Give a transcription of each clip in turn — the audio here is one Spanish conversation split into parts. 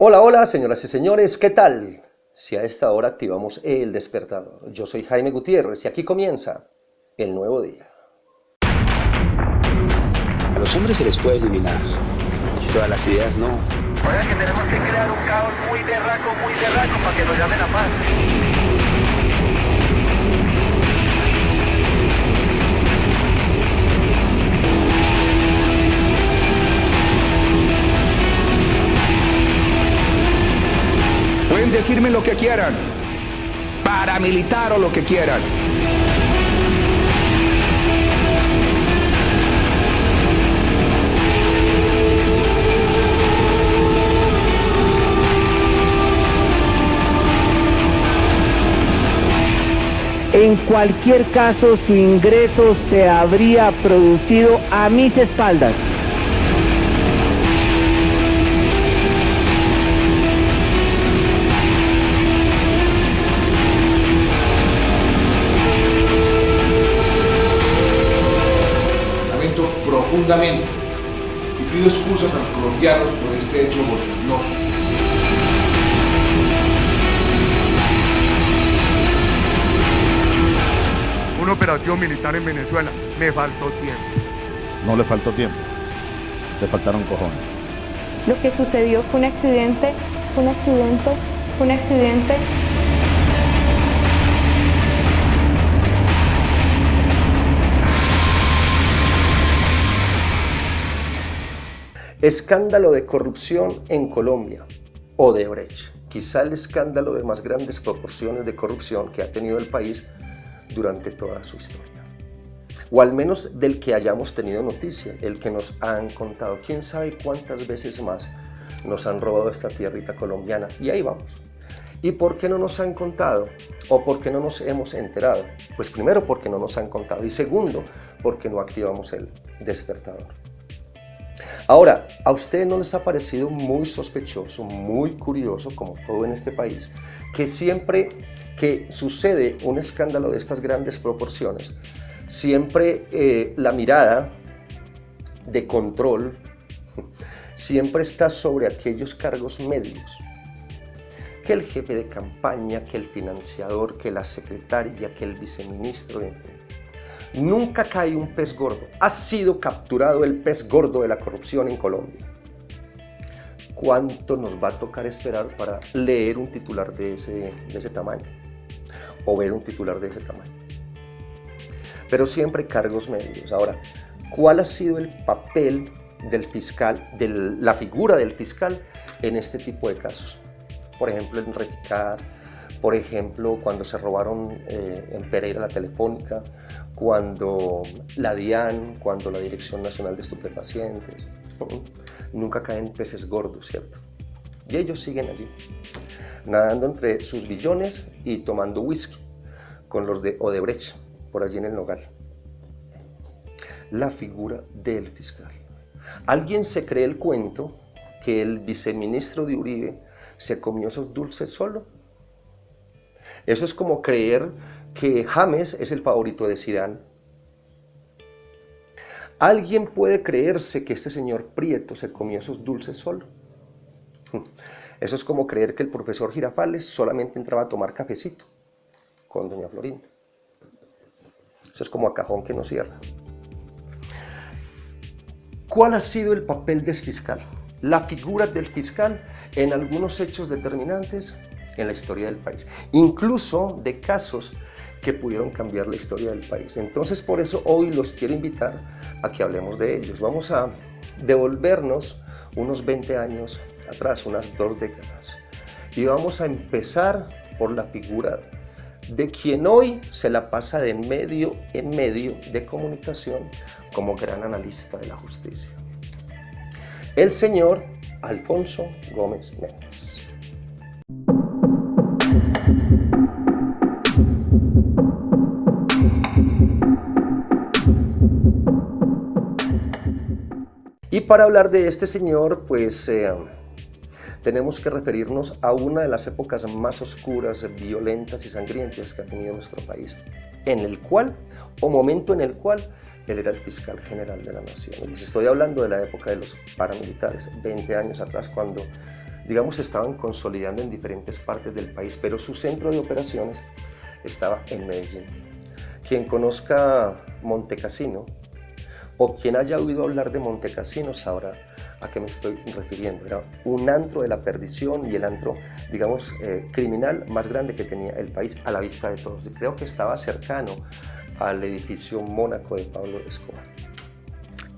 Hola, hola, señoras y señores, ¿qué tal? Si a esta hora activamos el despertador. Yo soy Jaime Gutiérrez y aquí comienza el nuevo día. A los hombres se les puede eliminar, pero a las ideas no. Oiga, que tenemos que crear un caos muy berraco para que nos llamen a paz. Pueden decirme lo que quieran, paramilitar o lo que quieran. En cualquier caso, su ingreso se habría producido a mis espaldas. Lamento profundamente y pido excusas a los colombianos por este hecho bochornoso. Una operación militar en Venezuela, me faltó tiempo. No le faltó tiempo, le faltaron cojones. Lo que sucedió fue un accidente. Escándalo de corrupción en Colombia, Odebrecht. Quizá el escándalo de más grandes proporciones de corrupción que ha tenido el país durante toda su historia. O al menos del que hayamos tenido noticia, el que nos han contado. Quién sabe cuántas veces más nos han robado esta tierrita colombiana. Y ahí vamos. ¿Y por qué no nos han contado? ¿O por qué no nos hemos enterado? Pues primero porque no nos han contado y segundo porque no activamos el despertador. Ahora, ¿a ustedes no les ha parecido muy sospechoso, muy curioso, como todo en este país, que siempre que sucede un escándalo de estas grandes proporciones, siempre la mirada de control siempre está sobre aquellos cargos medios? Que el jefe de campaña, que el financiador, que la secretaria, que el viceministro, en fin. Nunca cae un pez gordo. Ha sido capturado el pez gordo de la corrupción en Colombia. ¿Cuánto nos va a tocar esperar para leer un titular de ese tamaño? O ver un titular de ese tamaño. Pero siempre cargos medios. Ahora, ¿cuál ha sido el papel del fiscal, de la figura del fiscal en este tipo de casos? Por ejemplo, en Repicar, por ejemplo, cuando se robaron en Pereira la Telefónica, cuando la DIAN, cuando la Dirección Nacional de Estupefacientes. Nunca caen peces gordos, ¿cierto? Y ellos siguen allí, nadando entre sus billones y tomando whisky con los de Odebrecht, por allí en el Nogal. La figura del fiscal. ¿Alguien se cree el cuento que el viceministro de Uribe se comió esos dulces solo? Eso es como creer que James es el favorito de Zidane. ¿Alguien puede creerse que este señor Prieto se comió esos dulces solo? Eso es como creer que el profesor Girafales solamente entraba a tomar cafecito con doña Florinda. Eso es como a cajón que no cierra. ¿Cuál ha sido el papel del fiscal? La figura del fiscal en algunos hechos determinantes en la historia del país, incluso de casos que pudieron cambiar la historia del país. Entonces, por eso hoy los quiero invitar a que hablemos de ellos. Vamos a devolvernos unos 20 años atrás, unas 2 décadas, y vamos a empezar por la figura de quien hoy se la pasa de medio en medio de comunicación como gran analista de la justicia. El señor Alfonso Gómez Méndez. Y para hablar de este señor, pues tenemos que referirnos a una de las épocas más oscuras, violentas y sangrientas que ha tenido nuestro país, momento en el cual él era el fiscal general de la nación. Y les estoy hablando de la época de los paramilitares, 20 años atrás, cuando digamos, se estaban consolidando en diferentes partes del país, pero su centro de operaciones estaba en Medellín. Quien conozca Montecassino o quien haya oído hablar de Montecassino sabrá a qué me estoy refiriendo. Era un antro de la perdición y el antro, digamos, criminal más grande que tenía el país a la vista de todos. Creo que estaba cercano al edificio Mónaco de Pablo Escobar.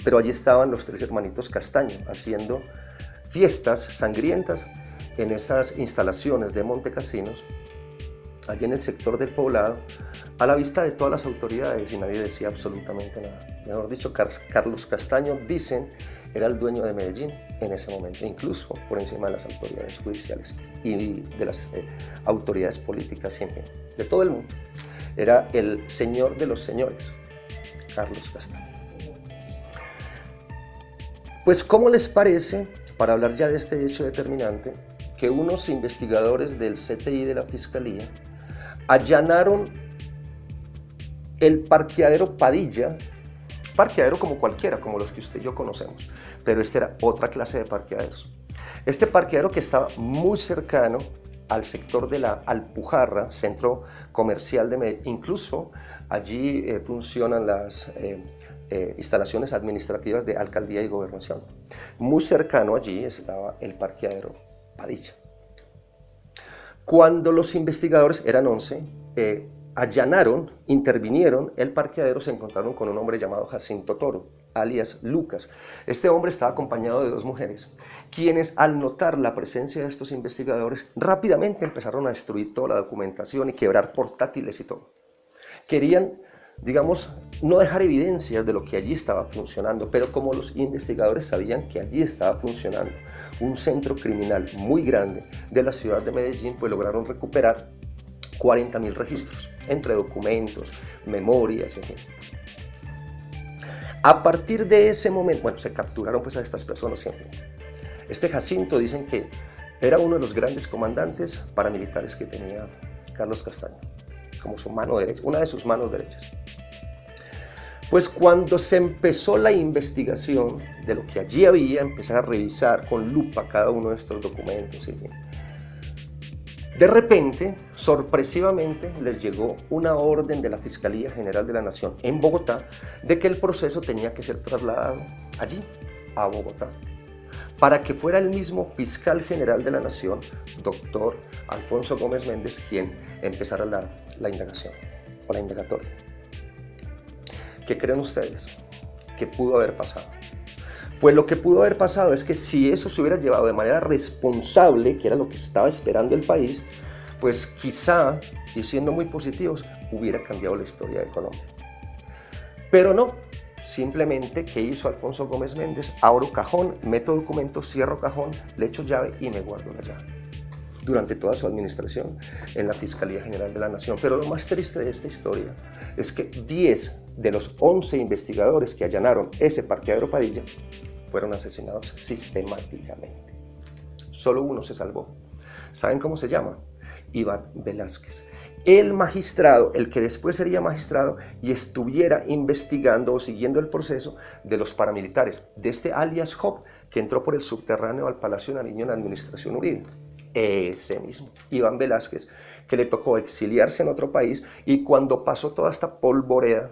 Pero allí estaban los tres hermanitos Castaño haciendo fiestas sangrientas en esas instalaciones de Montecassinos, allí en el sector del Poblado, a la vista de todas las autoridades, y nadie decía absolutamente nada. Mejor dicho, Carlos Castaño, dicen, era el dueño de Medellín en ese momento, incluso por encima de las autoridades judiciales y de las autoridades políticas, siempre, de todo el mundo. Era el señor de los señores, Carlos Castaño. Pues, ¿cómo les parece, para hablar ya de este hecho determinante, que unos investigadores del CTI de la Fiscalía allanaron el parqueadero Padilla, parqueadero como cualquiera, como los que usted y yo conocemos, pero este era otra clase de parqueaderos. Este parqueadero que estaba muy cercano al sector de la Alpujarra, centro comercial de Medellín, incluso allí funcionan las instalaciones administrativas de alcaldía y gobernación. Muy cercano allí estaba el parqueadero Padilla. Cuando los investigadores, eran 11, allanaron, intervinieron el parqueadero, se encontraron con un hombre llamado Jacinto Toro, alias Lucas. Este hombre estaba acompañado de dos mujeres, quienes al notar la presencia de estos investigadores rápidamente empezaron a destruir toda la documentación y quebrar portátiles y todo. Querían, digamos, no dejar evidencias de lo que allí estaba funcionando, pero como los investigadores sabían que allí estaba funcionando un centro criminal muy grande de la ciudad de Medellín, pues lograron recuperar 40.000 registros, entre documentos, memorias, en fin. A partir de ese momento, bueno, se capturaron pues a estas personas, en fin. Este Jacinto, dicen que era uno de los grandes comandantes paramilitares que tenía Carlos Castaño, como su mano derecha, una de sus manos derechas. Pues cuando se empezó la investigación de lo que allí había, empezar a revisar con lupa cada uno de estos documentos, en fin. De repente, sorpresivamente, les llegó una orden de la Fiscalía General de la Nación en Bogotá de que el proceso tenía que ser trasladado allí, a Bogotá, para que fuera el mismo fiscal general de la Nación, doctor Alfonso Gómez Méndez, quien empezara la indagación o la indagatoria. ¿Qué creen ustedes que pudo haber pasado? Pues lo que pudo haber pasado es que si eso se hubiera llevado de manera responsable, que era lo que estaba esperando el país, pues quizá, y siendo muy positivos, hubiera cambiado la historia de Colombia. Pero no, simplemente, ¿qué hizo Alfonso Gómez Méndez? Abro cajón, meto documentos, cierro cajón, le echo llave y me guardo la llave. Durante toda su administración en la Fiscalía General de la Nación. Pero lo más triste de esta historia es que 10 de los 11 investigadores que allanaron ese parqueadero Padilla fueron asesinados sistemáticamente. Solo uno se salvó. ¿Saben cómo se llama? Iván Velázquez. El magistrado, el que después sería magistrado y estuviera investigando o siguiendo el proceso de los paramilitares, de este alias Job, que entró por el subterráneo al Palacio Nariño en la administración Uribe. Ese mismo, Iván Velázquez, que le tocó exiliarse en otro país y cuando pasó toda esta polvareda,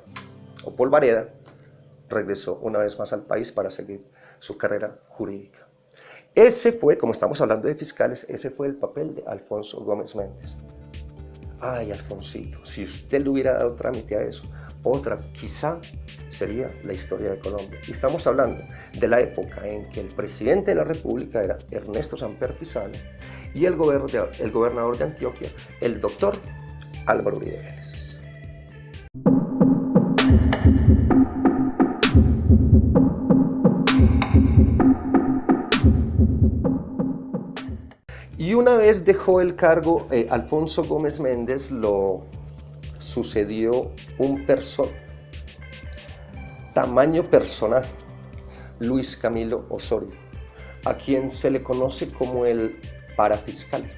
regresó una vez más al país para seguir su carrera jurídica. Ese fue, como estamos hablando de fiscales, ese fue el papel de Alfonso Gómez Méndez. Ay, Alfonsito, si usted le hubiera dado trámite a eso, otra quizá sería la historia de Colombia. Y estamos hablando de la época en que el presidente de la República era Ernesto Samper Pizano y el gobernador de Antioquia, el doctor Álvaro Uribe Vélez. Y una vez dejó el cargo Alfonso Gómez Méndez, lo sucedió un tamaño personaje, Luis Camilo Osorio, a quien se le conoce como el parafiscal.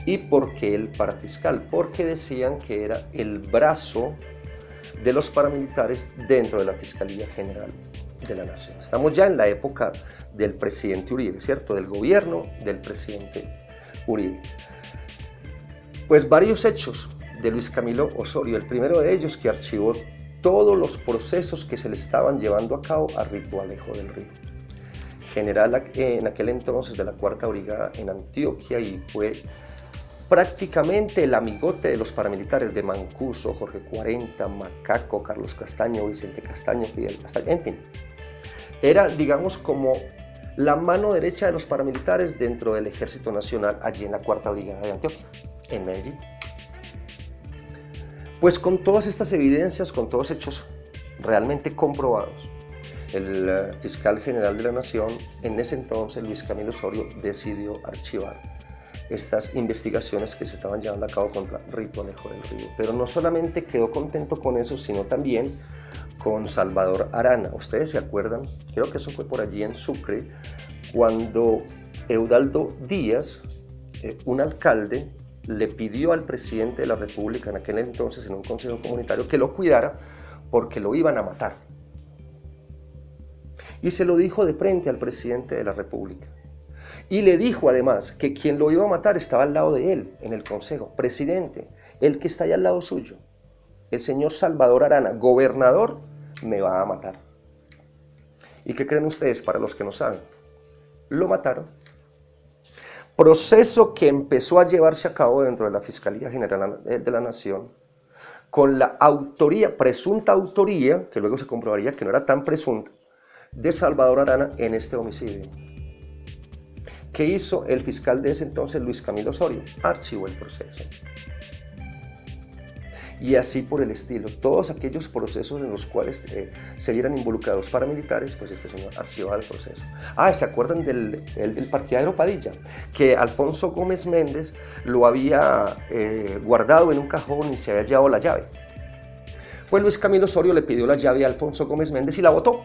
¿Y por qué el parafiscal? Porque decían que era el brazo de los paramilitares dentro de la Fiscalía General de la Nación. Estamos ya en la época del presidente Uribe, ¿cierto? Del gobierno del presidente Uribe. Pues varios hechos de Luis Camilo Osorio. El primero de ellos, que archivó todos los procesos que se le estaban llevando a cabo a Rito Alejo del Río, general en aquel entonces de la 4ª Brigada en Antioquia, y fue prácticamente el amigote de los paramilitares de Mancuso, Jorge 40, Macaco, Carlos Castaño, Vicente Castaño, Fidel Castaño, en fin. Era, digamos, como la mano derecha de los paramilitares dentro del Ejército Nacional allí en la 4ª Brigada de Antioquia, en Medellín. Pues con todas estas evidencias, con todos hechos realmente comprobados, el fiscal general de la Nación, en ese entonces, Luis Camilo Osorio, decidió archivar estas investigaciones que se estaban llevando a cabo contra Rito Alejo del Río. Pero no solamente quedó contento con eso, sino también con Salvador Arana. Ustedes se acuerdan, creo que eso fue por allí en Sucre, cuando Eudaldo Díaz, un alcalde, le pidió al presidente de la República en aquel entonces, en un consejo comunitario, que lo cuidara porque lo iban a matar. Y se lo dijo de frente al presidente de la República. Y le dijo además que quien lo iba a matar estaba al lado de él, en el consejo. Presidente, el que está ahí al lado suyo, el señor Salvador Arana, gobernador, me va a matar. ¿Y qué creen ustedes, para los que no saben? Lo mataron. Proceso que empezó a llevarse a cabo dentro de la Fiscalía General de la Nación, con la autoría, presunta autoría, que luego se comprobaría que no era tan presunta, de Salvador Arana en este homicidio. ¿Qué hizo el fiscal de ese entonces, Luis Camilo Osorio? Archivó el proceso. Y así por el estilo, todos aquellos procesos en los cuales se vieran involucrados paramilitares, pues este señor archivaba el proceso. ¿Se acuerdan del parqueadero Padilla? Que Alfonso Gómez Méndez lo había guardado en un cajón y se había llevado la llave. Pues Luis Camilo Osorio le pidió la llave a Alfonso Gómez Méndez y la botó.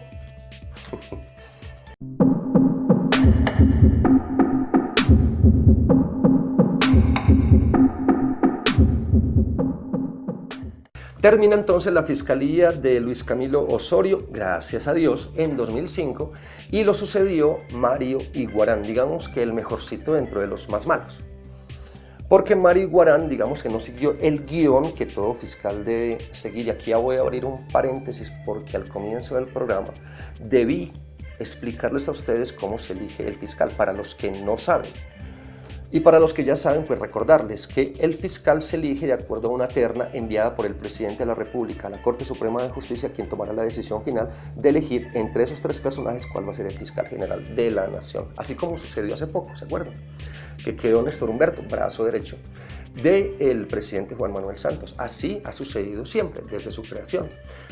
Termina entonces la fiscalía de Luis Camilo Osorio, gracias a Dios, en 2005, y lo sucedió Mario Iguarán, digamos que el mejorcito dentro de los más malos. Porque Mario Iguarán, digamos que no siguió el guión que todo fiscal debe seguir. Y aquí ya voy a abrir un paréntesis porque al comienzo del programa debí explicarles a ustedes cómo se elige el fiscal, para los que no saben. Y para los que ya saben, pues recordarles que el fiscal se elige de acuerdo a una terna enviada por el presidente de la República a la Corte Suprema de Justicia, quien tomará la decisión final de elegir entre esos 3 personajes cuál va a ser el fiscal general de la Nación. Así como sucedió hace poco, ¿se acuerdan? Que quedó Néstor Humberto, brazo derecho del presidente Juan Manuel Santos. Así ha sucedido siempre, desde su creación.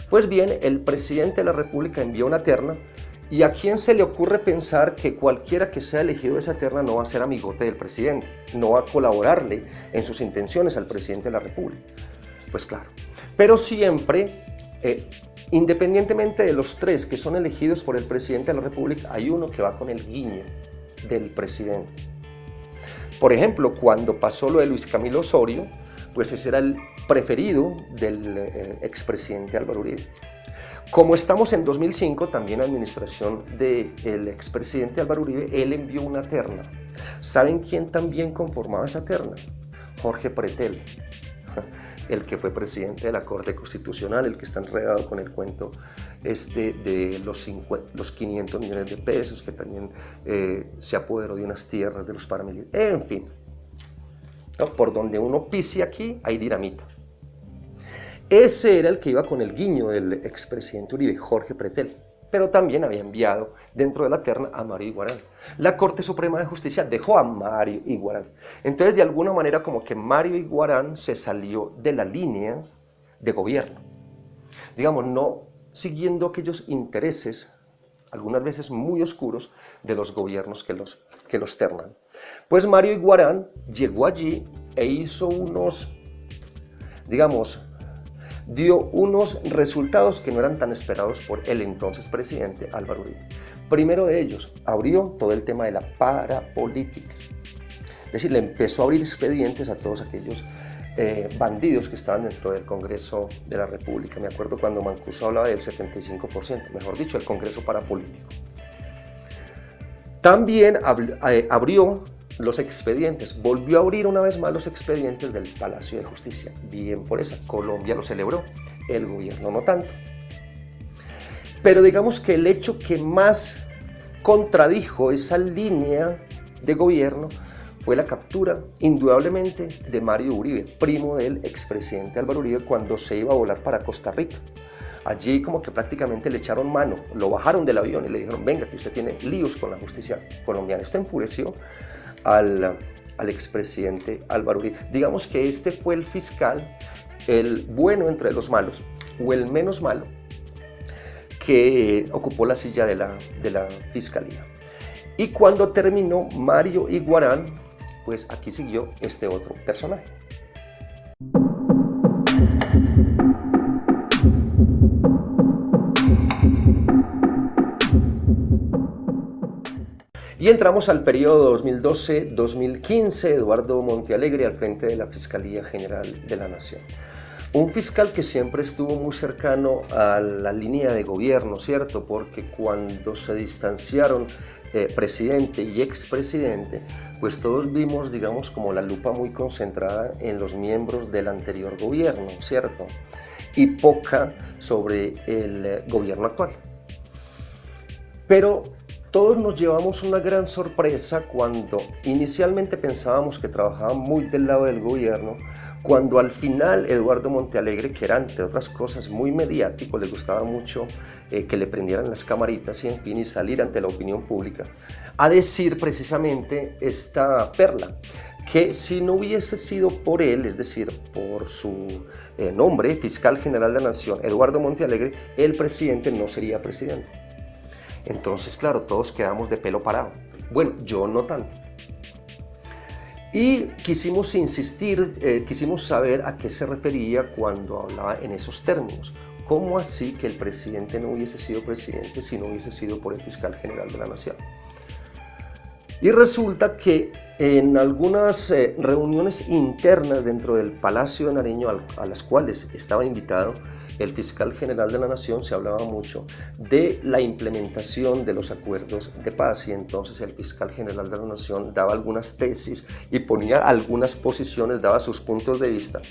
Pues bien, el presidente de la República envió una terna. ¿Y a quién se le ocurre pensar que cualquiera que sea elegido de esa terna no va a ser amigote del presidente? No va a colaborarle en sus intenciones al presidente de la República. Pues claro. Pero siempre, independientemente de los 3 que son elegidos por el presidente de la República, hay uno que va con el guiño del presidente. Por ejemplo, cuando pasó lo de Luis Camilo Osorio, pues ese era el preferido del expresidente Álvaro Uribe. Como estamos en 2005, también la administración del expresidente Álvaro Uribe, él envió una terna. ¿Saben quién también conformaba esa terna? Jorge Pretel, el que fue presidente de la Corte Constitucional, el que está enredado con el cuento de los 500 millones de pesos, que también se apoderó de unas tierras de los paramilitares. En fin, ¿no? Por donde uno pise aquí, hay dinamita. Ese era el que iba con el guiño del expresidente Uribe, Jorge Pretel, pero también había enviado dentro de la terna a Mario Iguarán. La Corte Suprema de Justicia dejó a Mario Iguarán. Entonces, de alguna manera, como que Mario Iguarán se salió de la línea de gobierno. Digamos, no siguiendo aquellos intereses, algunas veces muy oscuros, de los gobiernos que los ternan. Pues Mario Iguarán llegó allí e hizo dio unos resultados que no eran tan esperados por el entonces presidente Álvaro Uribe. Primero de ellos, abrió todo el tema de la parapolítica. Es decir, le empezó a abrir expedientes a todos aquellos bandidos que estaban dentro del Congreso de la República. Me acuerdo cuando Mancuso hablaba del 75%, mejor dicho, el Congreso parapolítico. También abrió los expedientes, volvió a abrir una vez más los expedientes del Palacio de Justicia. Bien por esa, Colombia lo celebró, el gobierno no tanto. Pero digamos que el hecho que más contradijo esa línea de gobierno fue la captura, indudablemente, de Mario Uribe, primo del expresidente Álvaro Uribe, cuando se iba a volar para Costa Rica. Allí como que prácticamente le echaron mano, lo bajaron del avión y le dijeron, venga, que usted tiene líos con la justicia colombiana. Esto enfureció al expresidente Álvaro Uribe. Digamos que este fue el fiscal, el bueno entre los malos, o el menos malo, que ocupó la silla de la fiscalía. Y cuando terminó Mario Iguarán, pues aquí siguió este otro personaje. Y entramos al periodo 2012-2015, Eduardo Montealegre al frente de la Fiscalía General de la Nación. Un fiscal que siempre estuvo muy cercano a la línea de gobierno, ¿cierto? Porque cuando se distanciaron presidente y expresidente, pues todos vimos, digamos, como la lupa muy concentrada en los miembros del anterior gobierno, ¿cierto? Y poca sobre el gobierno actual. Pero todos nos llevamos una gran sorpresa cuando inicialmente pensábamos que trabajaba muy del lado del gobierno, cuando al final Eduardo Montealegre, que era entre otras cosas muy mediático, le gustaba mucho que le prendieran las camaritas y en fin, y salir ante la opinión pública, a decir precisamente esta perla, que si no hubiese sido por él, es decir, por su nombre, fiscal general de la Nación, Eduardo Montealegre, el presidente no sería presidente. Entonces, claro, todos quedamos de pelo parado. Bueno, yo no tanto. Y quisimos insistir, quisimos saber a qué se refería cuando hablaba en esos términos. ¿Cómo así que el presidente no hubiese sido presidente si no hubiese sido por el fiscal general de la Nación? Y resulta que en algunas reuniones internas dentro del Palacio de Nariño, a las cuales estaba invitado el fiscal general de la Nación, se hablaba mucho de la implementación de los acuerdos de paz, y entonces el fiscal general de la Nación daba algunas tesis y ponía algunas posiciones, daba sus puntos de vista,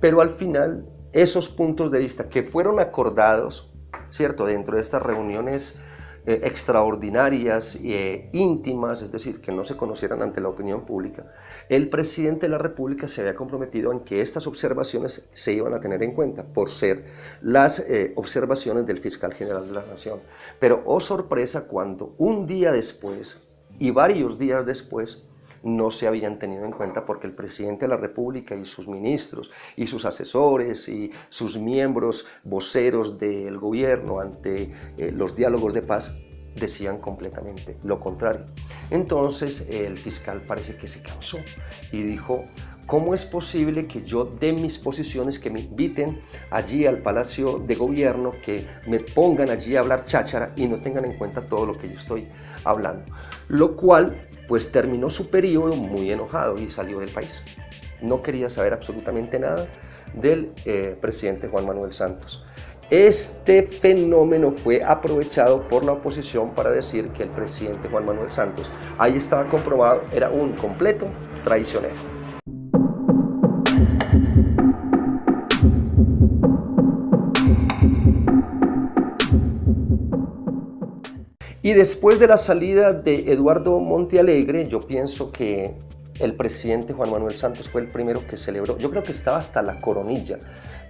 pero al final esos puntos de vista que fueron acordados, ¿cierto?, dentro de estas reuniones extraordinarias e íntimas, es decir, que no se conocieran ante la opinión pública, el presidente de la República se había comprometido en que estas observaciones se iban a tener en cuenta por ser las observaciones del fiscal general de la Nación. Pero oh sorpresa, cuando un día después y varios días después no se habían tenido en cuenta, porque el presidente de la República y sus ministros y sus asesores y sus miembros voceros del gobierno ante los diálogos de paz decían completamente lo contrario. Entonces el fiscal parece que se cansó y dijo: ¿cómo es posible que yo dé mis posiciones, que me inviten allí al Palacio de Gobierno, que me pongan allí a hablar cháchara y no tengan en cuenta todo lo que yo estoy hablando? Lo cual pues terminó su periodo muy enojado y salió del país. No quería saber absolutamente nada del presidente Juan Manuel Santos. Este fenómeno fue aprovechado por la oposición para decir que el presidente Juan Manuel Santos, ahí estaba comprobado, era un completo traicionero. Y después de la salida de Eduardo Montealegre, yo pienso que el presidente Juan Manuel Santos fue el primero que celebró. Yo creo que estaba hasta la coronilla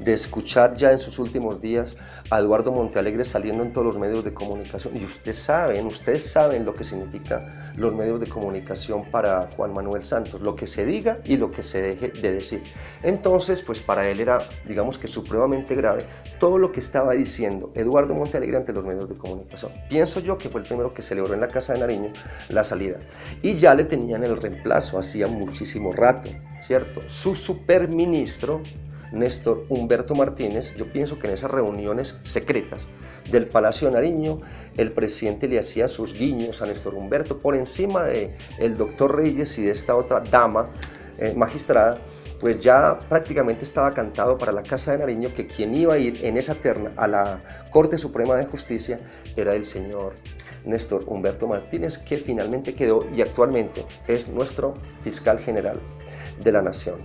de escuchar ya en sus últimos días a Eduardo Montealegre saliendo en todos los medios de comunicación. Y ustedes saben lo que significa los medios de comunicación para Juan Manuel Santos, lo que se diga y lo que se deje de decir. Entonces, pues para él era, digamos que supremamente grave todo lo que estaba diciendo Eduardo Montealegre ante los medios de comunicación. Pienso yo que fue el primero que celebró en la Casa de Nariño la salida. Y ya le tenían el reemplazo, hacía muchísimo rato, ¿cierto? Su superministro, Néstor Humberto Martínez. Yo pienso que en esas reuniones secretas del Palacio de Nariño, el presidente le hacía sus guiños a Néstor Humberto por encima del doctor Reyes y de esta otra dama magistrada. Pues ya prácticamente estaba cantado para la Casa de Nariño que quien iba a ir en esa terna a la Corte Suprema de Justicia era el señor Néstor Humberto Martínez, que finalmente quedó y actualmente es nuestro fiscal general de la Nación.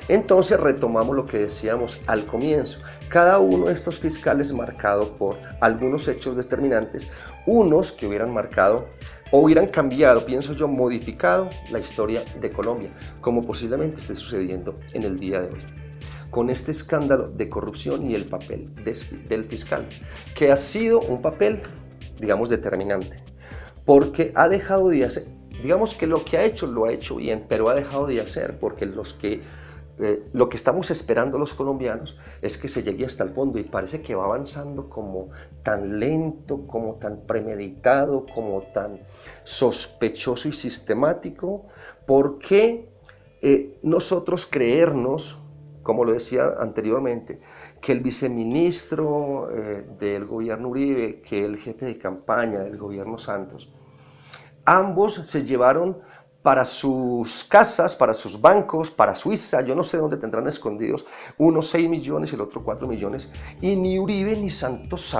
Entonces retomamos lo que decíamos al comienzo. Cada uno de estos fiscales marcado por algunos hechos determinantes, unos que hubieran marcado o hubieran cambiado, pienso yo, modificado la historia de Colombia, como posiblemente esté sucediendo en el día de hoy, con este escándalo de corrupción y el papel del fiscal, que ha sido un papel, digamos, determinante, porque ha dejado de hacer, digamos que lo que ha hecho lo ha hecho bien, pero ha dejado de hacer porque lo que estamos esperando los colombianos es que se llegue hasta el fondo, y parece que va avanzando como tan lento, como tan premeditado, como tan sospechoso y sistemático. ¿Por qué nosotros creernos, como lo decía anteriormente, que el viceministro del gobierno Uribe, que el jefe de campaña del gobierno Santos, ambos se llevaron para sus casas, para sus bancos, para Suiza, yo no sé dónde tendrán escondidos, uno 6 millones y el otro 4 millones, y ni Uribe ni Santos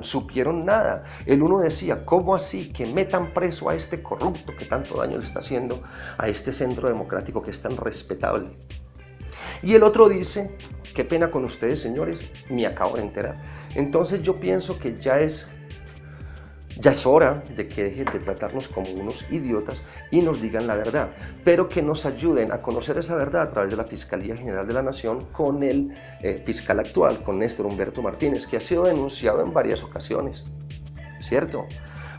supieron nada? El uno decía, ¿cómo así que metan preso a este corrupto que tanto daño le está haciendo a este centro democrático que es tan respetable? Y el otro dice, qué pena con ustedes, señores, me acabo de enterar. Entonces yo pienso que ya es hora de que dejen de tratarnos como unos idiotas y nos digan la verdad, pero que nos ayuden a conocer esa verdad a través de la Fiscalía General de la Nación con el fiscal actual, con Néstor Humberto Martínez, que ha sido denunciado en varias ocasiones, ¿cierto?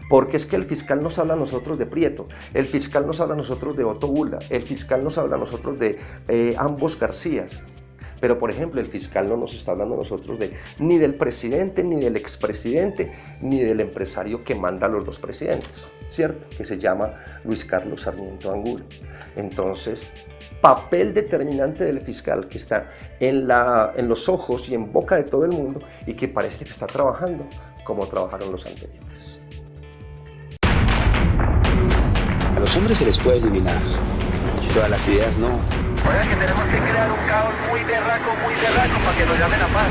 Porque es que el fiscal nos habla a nosotros de Prieto, el fiscal nos habla a nosotros de Otto Bula, el fiscal nos habla a nosotros de ambos Garcías. Pero, por ejemplo, el fiscal no nos está hablando a nosotros ni del presidente, ni del expresidente, ni del empresario que manda a los dos presidentes, ¿cierto? Que se llama Luis Carlos Sarmiento Angulo. Entonces, papel determinante del fiscal que está en los ojos y en boca de todo el mundo y que parece que está trabajando como trabajaron los anteriores. A los hombres se les puede eliminar, pero a las ideas no. Oiga, que tenemos que crear un caos muy berraco, para que nos llamen a paz.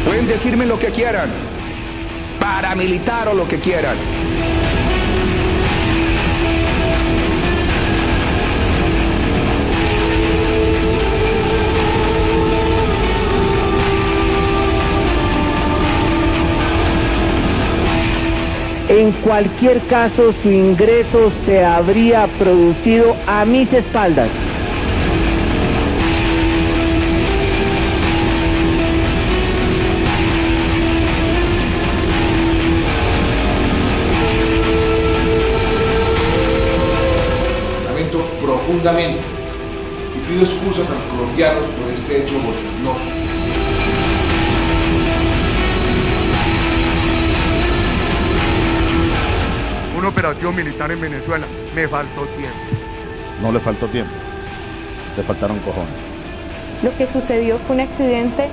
Pueden decirme lo que quieran, paramilitar o lo que quieran. En cualquier caso, su ingreso se habría producido a mis espaldas. Lamento profundamente y pido excusas a los colombianos por este hecho bochornoso. Una operación militar en Venezuela, me faltó tiempo. No le faltó tiempo, le faltaron cojones. Lo que sucedió fue un accidente,